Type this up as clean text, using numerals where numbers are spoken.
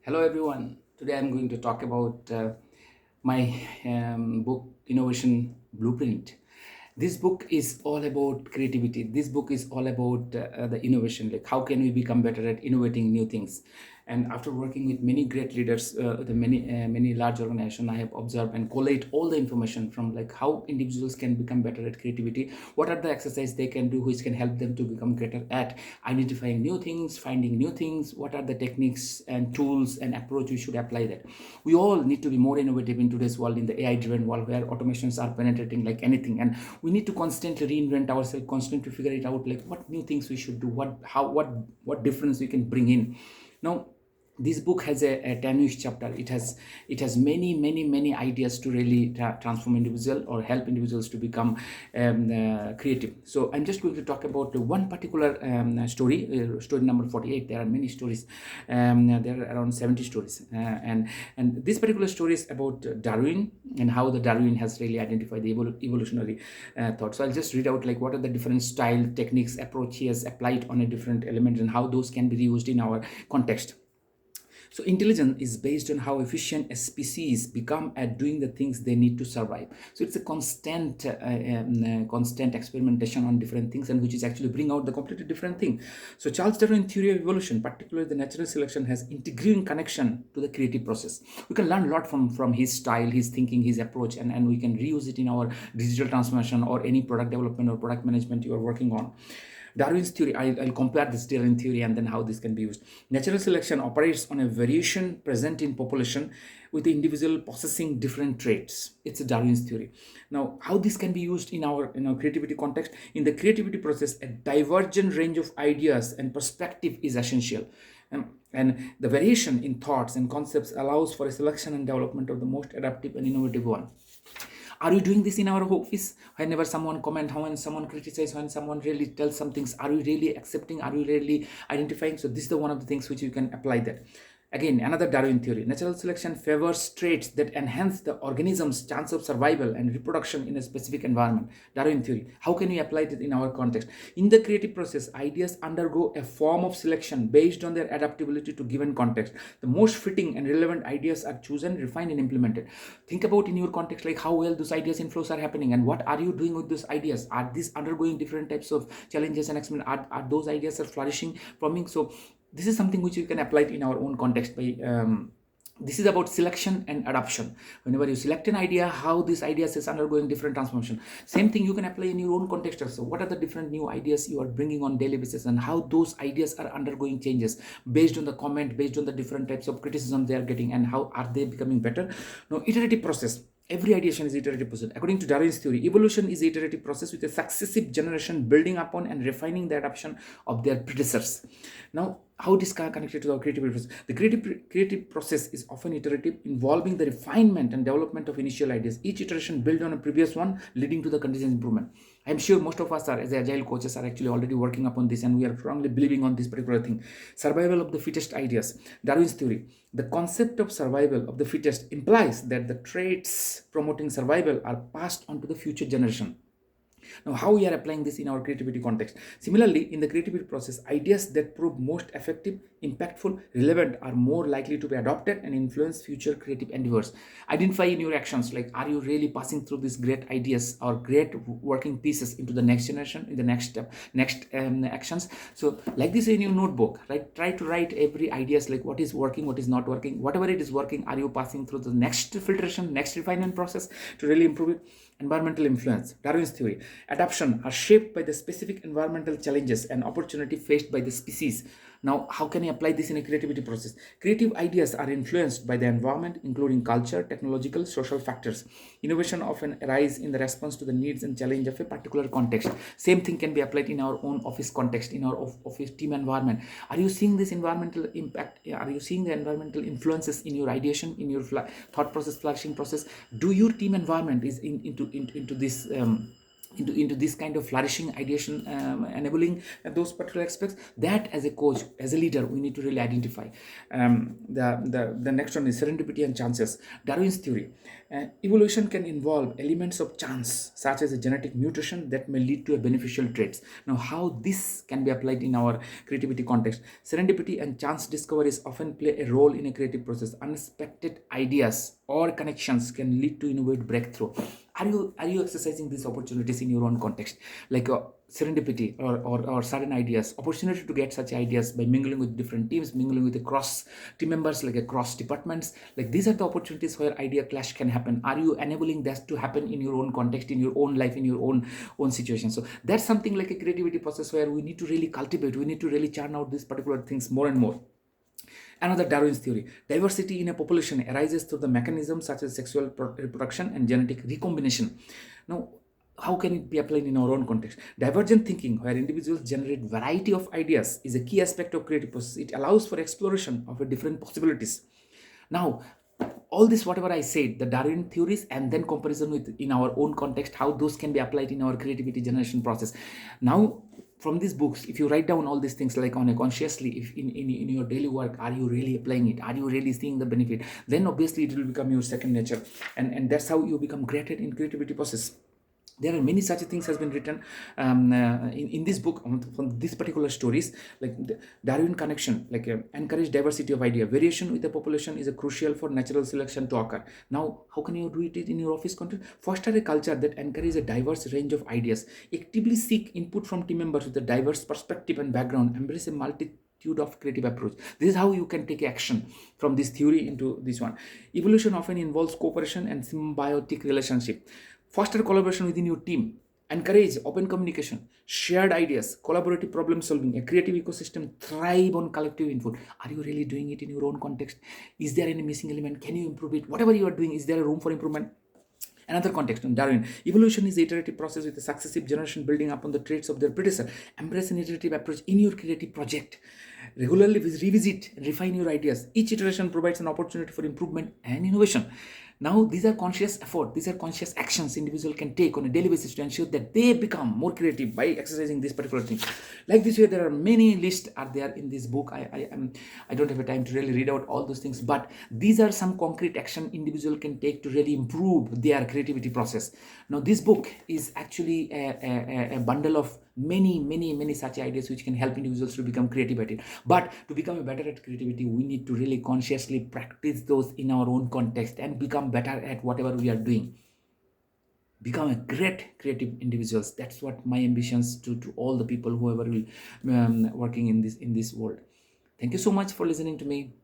Hello, everyone. Today I'm going to talk about my book, Innovation Blueprint. This book is all about creativity. This book is all about the innovation, like how can we become better at innovating new things. And after working with many great leaders, the many large organizations, I have observed and collate all the information from like how individuals can become better at creativity. What are the exercises they can do which can help them to become greater at identifying new things, finding new things. What are the techniques and tools and approach we should apply that. We all need to be more innovative in today's world, in the AI driven world where automations are penetrating like anything, and we need to constantly reinvent ourselves, constantly figure it out, like what new things we should do, what difference we can bring in. Now this book has a 10-ish chapter. It has many ideas to really transform individual or help individuals to become creative. So I'm just going to talk about one particular story number 48. There are many stories. There are around 70 stories, and this particular story is about Darwin and how the Darwin has really identified the evolutionary thought. So I'll just read out like what are the different style, techniques, approach he has applied on a different element and how those can be reused in our context. So intelligence is based on how efficient a species become at doing the things they need to survive. So it's a constant experimentation on different things, and which is actually bring out the completely different thing. So Charles Darwin theory of evolution, particularly the natural selection, has integrating connection to the creative process. We can learn a lot from his style, his thinking, his approach, and we can reuse it in our digital transformation or any product development or product management you are working on. Darwin's theory, I'll compare this Darwin theory and then how this can be used. Natural selection operates on a variation present in population with the individual possessing different traits. It's a Darwin's theory. Now, how this can be used in our creativity context? In the creativity process, a divergent range of ideas and perspective is essential. And the variation in thoughts and concepts allows for a selection and development of the most adaptive and innovative one. Are we doing this in our office? Whenever someone comment, when someone criticize, when someone really tells some things, are we really accepting? Are we really identifying? So this is the one of the things which you can apply that. Again, another Darwin theory. Natural selection favors traits that enhance the organism's chance of survival and reproduction in a specific environment. Darwin theory. How can we apply it in our context? In the creative process, ideas undergo a form of selection based on their adaptability to given context. The most fitting and relevant ideas are chosen, refined, and implemented. Think about in your context, like how well those ideas inflows are happening and what are you doing with those ideas? Are these undergoing different types of challenges and experiments? Are those ideas are flourishing, forming? So this is something which you can apply in our own context by this is about selection and adoption. Whenever you select an idea, how this idea is undergoing different transformation. Same thing you can apply in your own context also. What are the different new ideas you are bringing on daily basis and how those ideas are undergoing changes based on the comment, based on the different types of criticism they are getting, and how are they becoming better. Now, iterative process. Every ideation is iterative process. According to Darwin's theory, evolution is iterative process with a successive generation building upon and refining the adaptation of their predecessors. Now, how this connected to our creative process? The creative process is often iterative, involving the refinement and development of initial ideas. Each iteration built on a previous one, leading to the continuous improvement. I'm sure most of us are, as agile coaches, are actually already working upon this, and we are strongly believing on this particular thing. Survival of the fittest ideas. Darwin's theory. The concept of survival of the fittest implies that the traits promoting survival are passed on to the future generation. Now, how we are applying this in our creativity context? Similarly, in the creativity process, ideas that prove most effective, impactful, relevant are more likely to be adopted and influence future creative endeavors. Identify in your actions, like are you really passing through these great ideas or great working pieces into the next generation, in the next step, next actions. So like this in your notebook, right? Try to write every ideas, like what is working, what is not working. Whatever it is working, are you passing through the next filtration, next refinement process to really improve it? Environmental influence. Darwin's theory. Adaptation are shaped by the specific environmental challenges and opportunity faced by the species. Now, how can you apply this in a creativity process? Creative ideas are influenced by the environment, including culture, technological, social factors. Innovation often arises in the response to the needs and challenge of a particular context. Same thing can be applied in our own office context, in our office team environment. Are you seeing this environmental impact? Are you seeing the environmental influences in your ideation, in your thought process, flourishing process? Do your team environment is into this into this kind of flourishing ideation, enabling those particular aspects, that as a coach, as a leader, we need to really identify. The next one is serendipity and chances. Darwin's theory: evolution can involve elements of chance, such as a genetic mutation that may lead to a beneficial traits. Now, how this can be applied in our creativity context: serendipity and chance discoveries often play a role in a creative process. Unexpected ideas or connections can lead to innovative breakthrough. Are you exercising these opportunities in your own context, like serendipity, or sudden ideas, opportunity to get such ideas by mingling with different teams, mingling with across team members, like across departments? Like, these are the opportunities where idea clash can happen. Are you enabling that to happen in your own context, in your own life, in your own situation? So that's something like a creativity process where we need to really cultivate, we need to really churn out these particular things more and more. Another Darwin's theory: diversity in a population arises through the mechanisms such as sexual reproduction and genetic recombination. Now, how can it be applied in our own context? Divergent thinking, where individuals generate variety of ideas, is a key aspect of creative process. It allows for exploration of a different possibilities. Now, all this, whatever I said, the Darwin theories, and then comparison with in our own context, how those can be applied in our creativity generation process. Now, from these books, if you write down all these things like on a consciously, if in your daily work, are you really applying it? Are you really seeing the benefit? Then obviously it will become your second nature, and that's how you become greater in creativity process. There are many such things has been written in this book from these particular stories, like the Darwin connection, like encourage diversity of idea. Variation with the population is a crucial for natural selection to occur. Now, how can you do it in your office context? Foster a culture that encourages a diverse range of ideas. Actively seek input from team members with a diverse perspective and background. Embrace a multitude of creative approach. This is how you can take action from this theory into this one. Evolution often involves cooperation and symbiotic relationship. Foster collaboration within your team. Encourage open communication, shared ideas, collaborative problem solving. A creative ecosystem thrive on collective input. Are you really doing it in your own context? Is there any missing element? Can you improve it? Whatever you are doing, is there a room for improvement? Another context in Darwin: evolution is the iterative process with a successive generation building upon the traits of their predecessor. Embrace an iterative approach in your creative project. Regularly revisit and refine your ideas. Each iteration provides an opportunity for improvement and innovation. Now, these are conscious effort, these are conscious actions individual can take on a daily basis to ensure that they become more creative by exercising this particular thing. Like this way, there are many lists are there in this book. I don't have a time to really read out all those things, but these are some concrete action individual can take to really improve their creativity process. Now, this book is actually a bundle of many such ideas which can help individuals to become creative at it. But to become better at creativity, we need to really consciously practice those in our own context and become better at whatever we are doing. Become a great creative individuals. That's what my ambitions to all the people whoever will working in this world. Thank you so much for listening to me.